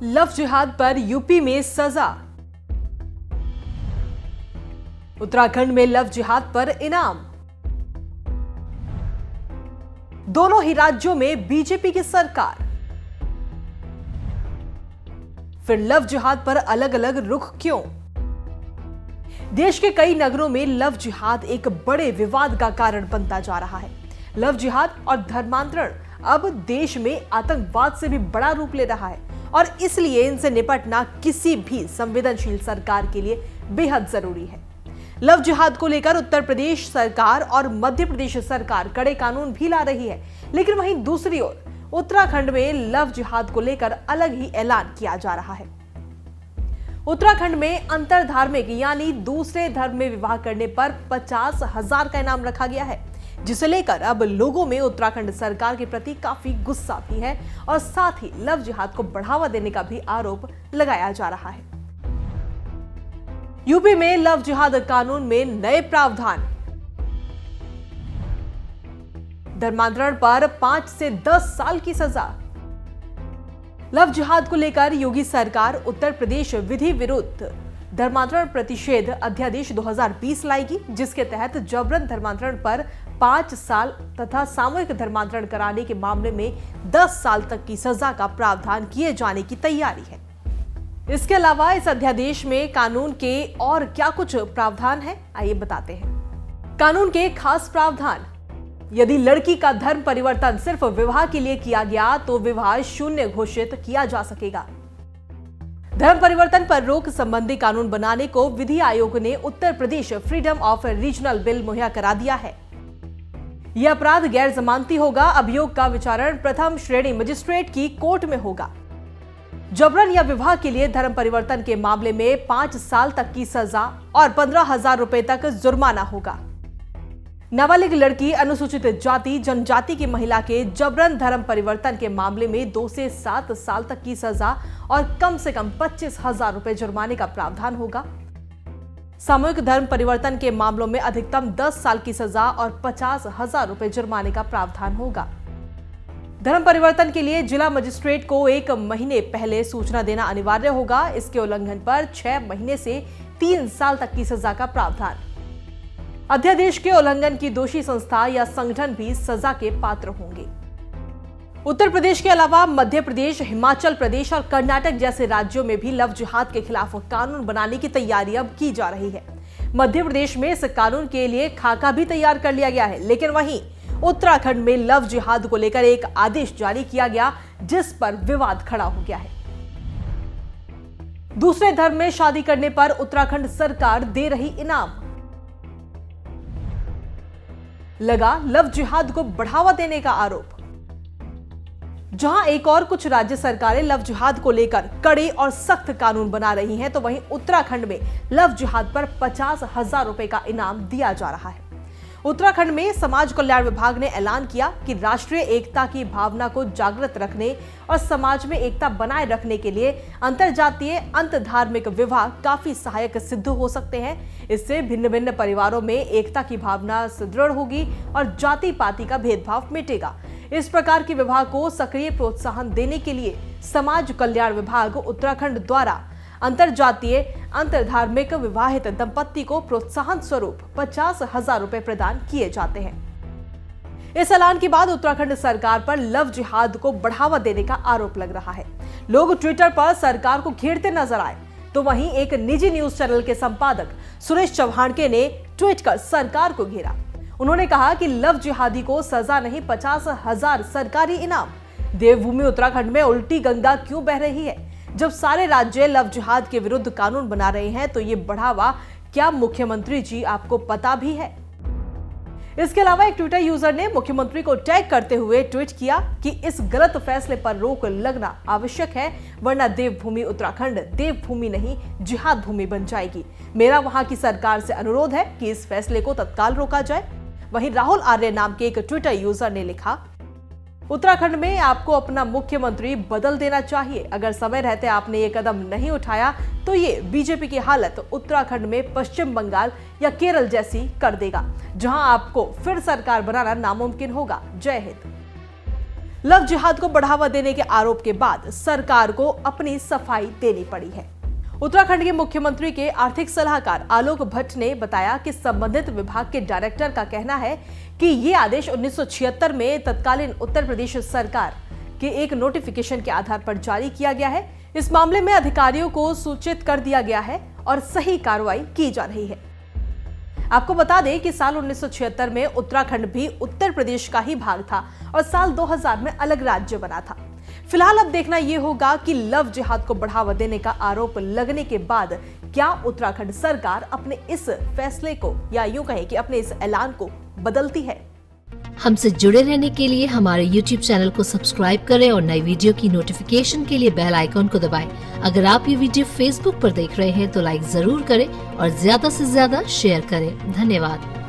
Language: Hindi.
लव जिहाद पर यूपी में सजा। उत्तराखंड में लव जिहाद पर इनाम। दोनों ही राज्यों में बीजेपी की सरकार। फिर लव जिहाद पर अलग अलग रुख क्यों? देश के कई नगरों में लव जिहाद एक बड़े विवाद का कारण बनता जा रहा है। लव जिहाद और धर्मांतरण अब देश में आतंकवाद से भी बड़ा रूप ले रहा है और इसलिए इनसे निपटना किसी भी संवेदनशील सरकार के लिए बेहद जरूरी है। लव जिहाद को लेकर उत्तर प्रदेश सरकार और मध्य प्रदेश सरकार कड़े कानून भी ला रही है, लेकिन वहीं दूसरी ओर उत्तराखंड में लव जिहाद को लेकर अलग ही ऐलान किया जा रहा है। उत्तराखंड में अंतरधार्मिक यानी दूसरे धर्म में विवाह करने पर 50,000 का इनाम रखा गया है, जिसे लेकर अब लोगों में उत्तराखंड सरकार के प्रति काफी गुस्सा भी है और साथ ही लव जिहाद को बढ़ावा देने का भी आरोप लगाया जा रहा है। यूपी में लव जिहाद कानून में नए प्रावधान। धर्मांतरण पर 5 से 10 साल की सजा। लव जिहाद को लेकर योगी सरकार उत्तर प्रदेश विधि विरुद्ध धर्मांतरण प्रतिषेध अध्यादेश 2020 लाएगी, जिसके तहत जबरन धर्मांतरण पर 5 साल तथा सामूहिक धर्मांतरण कराने के मामले में 10 साल तक की सजा का प्रावधान किए जाने की तैयारी है। इसके अलावा इस अध्यादेश में कानून के और क्या कुछ प्रावधान है, आइए बताते हैं। कानून के खास प्रावधान। यदि लड़की का धर्म परिवर्तन सिर्फ विवाह के लिए किया गया तो विवाह शून्य घोषित किया जा सकेगा। धर्म परिवर्तन पर रोक संबंधी कानून बनाने को विधि आयोग ने Uttar Pradesh freedom of regional bill मुहैया करा दिया है। यह अपराध गैर जमानती होगा। अभियोग का विचारण प्रथम श्रेणी मजिस्ट्रेट की कोर्ट में होगा। जबरन या विवाह के लिए धर्म परिवर्तन के मामले में 5 साल तक की सजा और 15,000 रुपए तक जुर्माना होगा। नाबालिग लड़की, अनुसूचित जाति जनजाति की महिला के जबरन धर्म परिवर्तन के मामले में 2 से 7 साल तक की सजा और कम से कम 25,000 रुपए जुर्माने का प्रावधान होगा। सामूहिक धर्म परिवर्तन के मामलों में अधिकतम 10 साल की सजा और 50,000 रुपए जुर्माने का प्रावधान होगा। धर्म परिवर्तन के लिए जिला मजिस्ट्रेट को 1 महीने पहले सूचना देना अनिवार्य होगा। इसके उल्लंघन पर 6 महीने से 3 साल तक की सजा का प्रावधान। अध्यादेश के उल्लंघन की दोषी संस्था या संगठन भी सजा के पात्र होंगे। उत्तर प्रदेश के अलावा मध्य प्रदेश, हिमाचल प्रदेश और कर्नाटक जैसे राज्यों में भी लव जिहाद के खिलाफ कानून बनाने की तैयारी अब की जा रही है। मध्य प्रदेश में इस कानून के लिए खाका भी तैयार कर लिया गया है, लेकिन वहीं उत्तराखंड में लव जिहाद को लेकर एक आदेश जारी किया गया, जिस पर विवाद खड़ा हो गया है। दूसरे धर्म में शादी करने पर उत्तराखंड सरकार दे रही इनाम। लगा लव जिहाद को बढ़ावा देने का आरोप। जहां एक और कुछ राज्य सरकारें लव जिहाद को लेकर कड़े और सख्त कानून बना रही हैं, तो वहीं उत्तराखंड में लव जिहाद पर 50,000 रुपए का इनाम दिया जा रहा है। उत्तराखंड में समाज कल्याण विभाग ने ऐलान किया कि राष्ट्रीय एकता की भावना को जागृत रखने और समाज में एकता बनाए रखने के लिए अंतरजातीय अंतरधार्मिक विवाह काफी सहायक सिद्ध हो सकते हैं। इससे भिन्न भिन्न परिवारों में एकता की भावना सुदृढ़ होगी और जाति पाति का भेदभाव मिटेगा। इस प्रकार के विवाह को सक्रिय प्रोत्साहन देने के लिए समाज कल्याण विभाग उत्तराखंड द्वारा अंतरजातीय अंतरधार्मिक विवाहित दंपत्ति को प्रोत्साहन स्वरूप 50,000 रुपए प्रदान किए जाते हैं। इस ऐलान के बाद उत्तराखंड सरकार पर लव जिहाद को बढ़ावा देने का आरोप लग रहा है। लोग ट्विटर पर सरकार को घेरते नजर आए, तो वहीं एक निजी न्यूज चैनल के संपादक सुरेश चौहान ने ट्वीट कर सरकार को घेरा। उन्होंने कहा कि लव जिहादी को सजा नहीं, 50,000 सरकारी इनाम। देवभूमि उत्तराखंड में उल्टी गंगा क्यों बह रही है? जब सारे राज्य लव जिहाद के विरुद्ध कानून बना रहे हैं, तो ये बढ़ावा क्या मुख्यमंत्री जी आपको पता भी है? इसके अलावा एक ट्विटर यूजर ने मुख्यमंत्री को टैग करते हुए ट्वीट किया कि इस गलत फैसले पर रोक लगना आवश्यक है, वरना देवभूमि उत्तराखंड देवभूमि नहीं जिहाद भूमि बन जाएगी। मेरा वहां की सरकार से अनुरोध है कि इस फैसले को तत्काल रोका जाए। वहीं राहुल आर्य नाम के एक ट्विटर यूजर ने लिखा, उत्तराखंड में आपको अपना मुख्यमंत्री बदल देना चाहिए। अगर समय रहते आपने ये कदम नहीं उठाया तो ये बीजेपी की हालत उत्तराखंड में पश्चिम बंगाल या केरल जैसी कर देगा, जहां आपको फिर सरकार बनाना नामुमकिन होगा। जय हिंद। लव जिहाद को बढ़ावा देने के आरोप के बाद सरकार को अपनी सफाई देनी पड़ी है। उत्तराखंड के मुख्यमंत्री के आर्थिक सलाहकार आलोक भट्ट ने बताया कि संबंधित विभाग के डायरेक्टर का कहना है कि ये आदेश 1976 में तत्कालीन उत्तर प्रदेश सरकार के एक नोटिफिकेशन के आधार पर जारी किया गया है। इस मामले में अधिकारियों को सूचित कर दिया गया है और सही कार्रवाई की जा रही है। आपको बता दें कि साल 1976 में उत्तराखंड भी उत्तर प्रदेश का ही भाग था और साल 2000 में अलग राज्य बना था। फिलहाल अब देखना यह होगा कि लव जिहाद को बढ़ावा देने का आरोप लगने के बाद क्या उत्तराखंड सरकार अपने इस फैसले को या यूं कहें कि अपने इस ऐलान को बदलती है। हमसे जुड़े रहने के लिए हमारे YouTube चैनल को सब्सक्राइब करें और नई वीडियो की नोटिफिकेशन के लिए बेल आइकॉन को दबाएं। अगर आप ये वीडियो Facebook पर देख रहे हैं तो लाइक जरूर करें और ज्यादा से ज्यादा शेयर करें। धन्यवाद।